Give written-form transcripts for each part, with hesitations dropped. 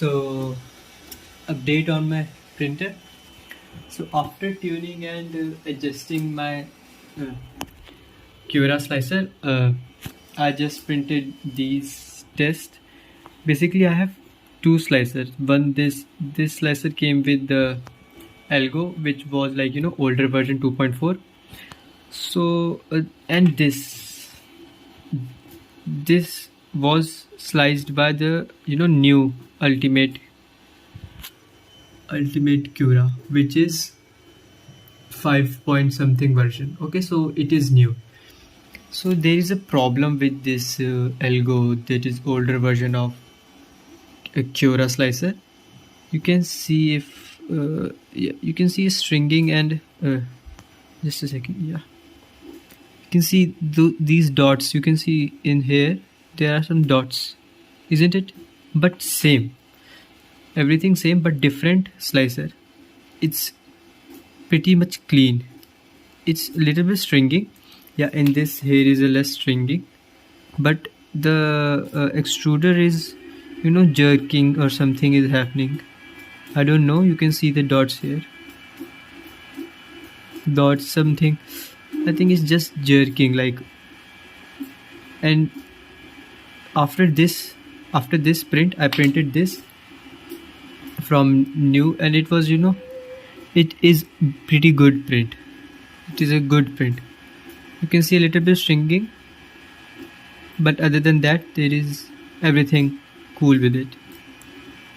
So update on my printer. So after tuning and adjusting my uh, Cura Slicer, I just printed these tests. Basically, I have two slicers. One this slicer came with the Elegoo, which was like older version 2.4. So and this was sliced by the new Ultimate Cura, which is 5 point something version. Okay, so it is new. So there is a problem with this Elegoo, that is older version of a Cura Slicer. You can see if yeah, you can see a stringing and just a second. Yeah, you can see these dots. You can see in here there are some dots, isn't it? But same, everything same but different slicer. It's pretty much clean. It's a little bit stringing. Yeah, in this here is a less stringing, but the extruder is jerking or something is happening. I don't know. You can see the dots here. Dots something. I think it's just jerking like. And after this print, I printed this from new, and it was it is pretty good print. It is a good print. You can see a little bit stringing, but other than that there is everything cool with it.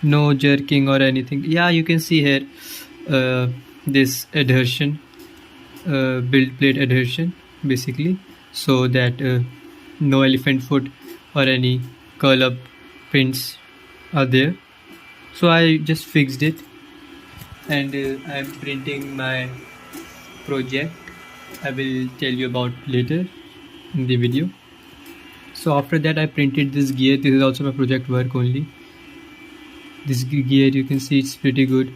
No jerking or anything. Yeah, you can see here this adhesion, build plate adhesion basically, so that no elephant foot or any curl up prints are there. So I just fixed it, and I'm printing my project. I will tell you about later in the video. So after that I printed this gear. This is also my project work only. This gear, you can see it's pretty good.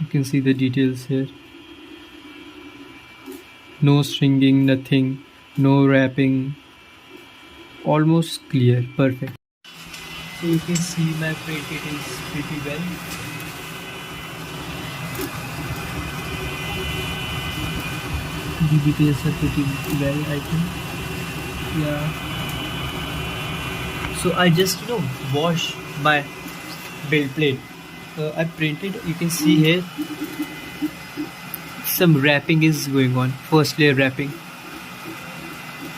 You can see the details here. No stringing, nothing, no wrapping, almost clear, perfect. So you can see my print, it is pretty well. The details are pretty well, I think. Yeah. So I just wash my build plate. I printed. You can see here some wrapping is going on. First layer wrapping.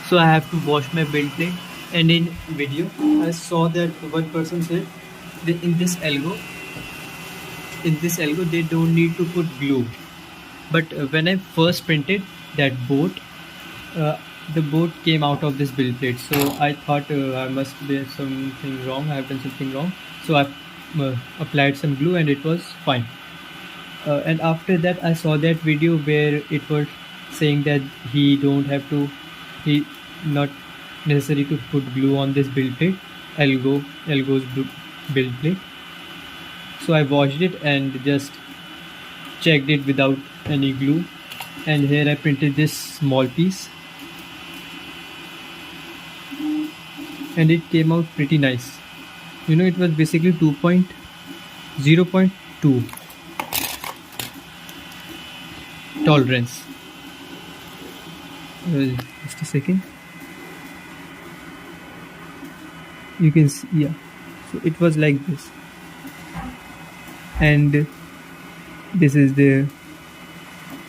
So I have to wash my build plate. And in video, I saw that one person said that in this Elegoo, they don't need to put glue. But when I first printed that boat, the boat came out of this build plate. So I thought I must be something wrong. I have done something wrong. So I applied some glue and it was fine. And after that, I saw that video where it was saying that he not necessary to put glue on this build plate, Elegoo's build plate. So I washed it and just checked it without any glue, and here I printed this small piece, and it came out pretty nice. It was basically 0.2 tolerance. Just a second. You can see, yeah. So it was like this, and this is the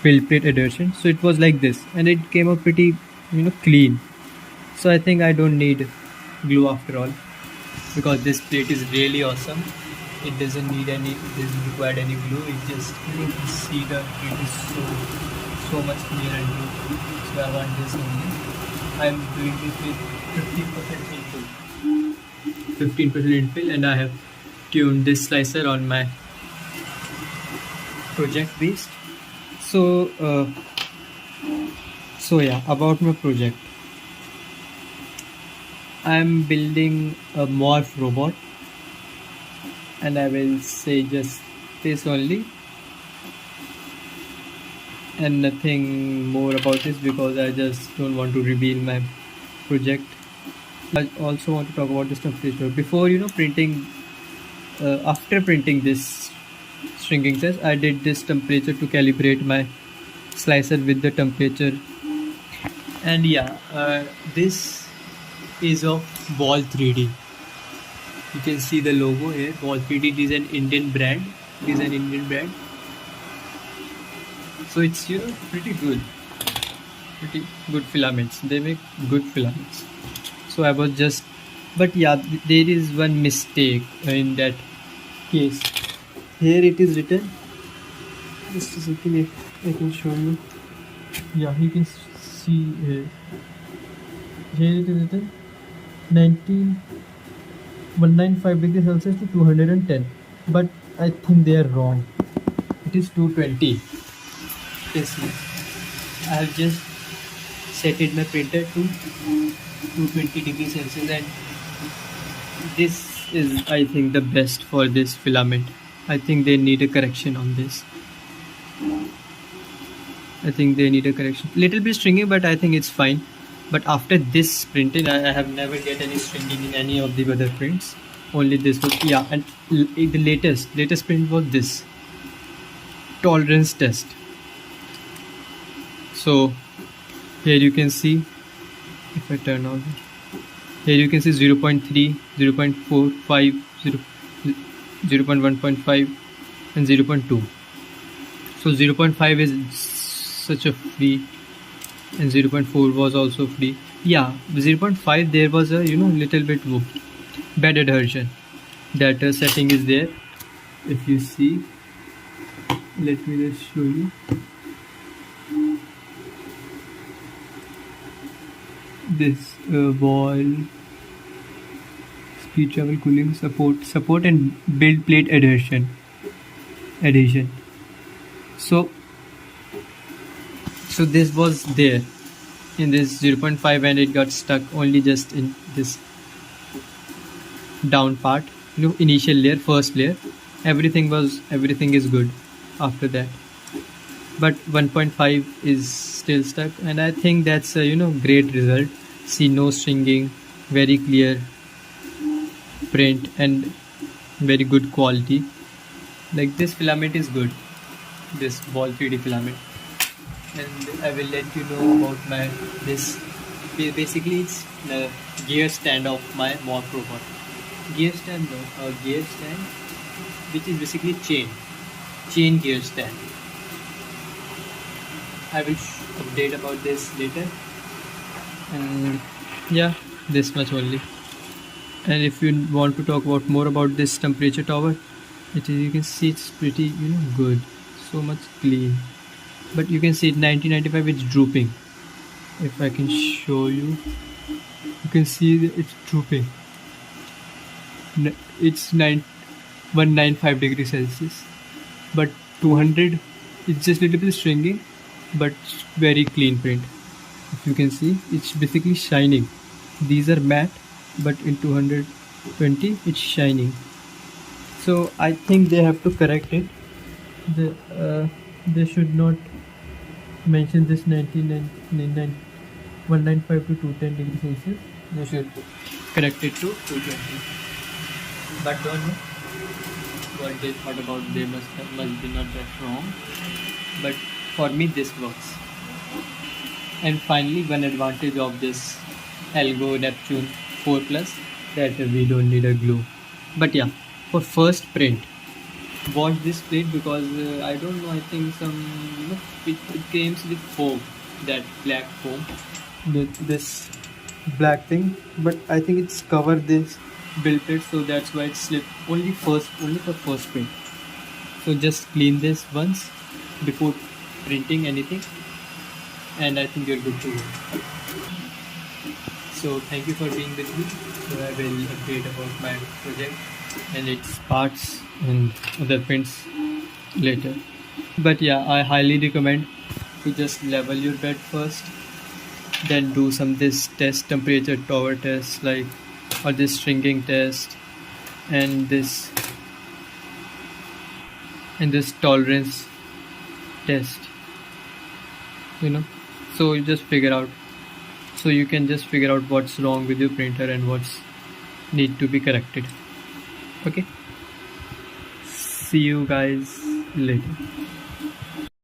build plate adhesion. So it was like this, and it came out pretty clean. So I think I don't need glue after all, because this plate is really awesome. It doesn't require any glue. It just see the plate is so much clear and blue. So I want this only. I'm doing it with 15% infill. 15% infill, and I have tuned this slicer on my project beast. So yeah, about my project, I'm building a morph robot, and I will say just this only and nothing more about this, because I just don't want to reveal my project I also want to talk about this temperature before printing. After printing this stringing test, I did this temperature to calibrate my slicer with the temperature. And yeah, this is of Ball 3D. You can see the logo here. Ball 3D is an Indian brand. It is an Indian brand. So it's pretty good filaments. They make good filaments. So I was just, but yeah, there is one mistake in that case. Here it is written. Just a second, if I can show you. Yeah, you can see here. Here it is written 195 degrees Celsius to 210, but I think they are wrong. It is 220. Yes, I have just set it my printer to 220 degrees Celsius, and this is, I think, the best for this filament. I think they need a correction on this. I think they need a correction. Little bit stringy, but I think it's fine. But after this printing, I have never get any stringing in any of the other prints. Only this was, yeah, and the latest print was this tolerance test. So here you can see, if I turn on, here you can see 0.3, 0.45, 0.1.5 and 0.2. So 0.5 is such a free, and 0.4 was also free. Yeah, 0.5 there was a little bit bad adhesion. That setting is there. If you see, let me just show you. This wall speed travel cooling support and build plate adhesion. So this was there in this 0.5, and it got stuck only just in this down part, initial layer, first layer. Everything is good after that, but 1.5 is still stuck, and I think that's a great result. See, no stringing, very clear print and very good quality. Like, this filament is good, this Ball 3D filament. And I will let you know about this. Basically, it's the gear stand of my mock robot. Gear stand, which is basically chain gear stand. I will update about this later. And yeah, this much only. And if you want to talk about more about this temperature tower, you can see it's pretty good, so much clean. But you can see 1995 it's drooping. If I can show you, you can see that it's drooping. It's 195 degrees Celsius, but 200 it's just a little bit stringy, but very clean print. If you can see, it's basically shining. These are matte, but in 220 it's shining. So I think they have to correct it. They should not mention this 195 to 210 degrees Celsius. They should correct it to 220. But don't know what they thought about. They must be not that wrong. But for me, this works. And finally, one advantage of this Elegoo Neptune 4 Plus, that we don't need a glue. But yeah, for first print, watch this plate, because I don't know, I think it comes with foam, that black foam, this black thing, but I think it's covered this build plate, so that's why it slipped only for first print. So just clean this once before printing anything, and I think you're good to go. So thank you for being with me. So I will update about my project and its parts and other prints later. But yeah, I highly recommend to just level your bed first, then do this test, temperature tower test, or this stringing test, and this tolerance test, so you just figure out. so you can just figure out what's wrong with your printer and what's need to be corrected. Okay, see you guys later.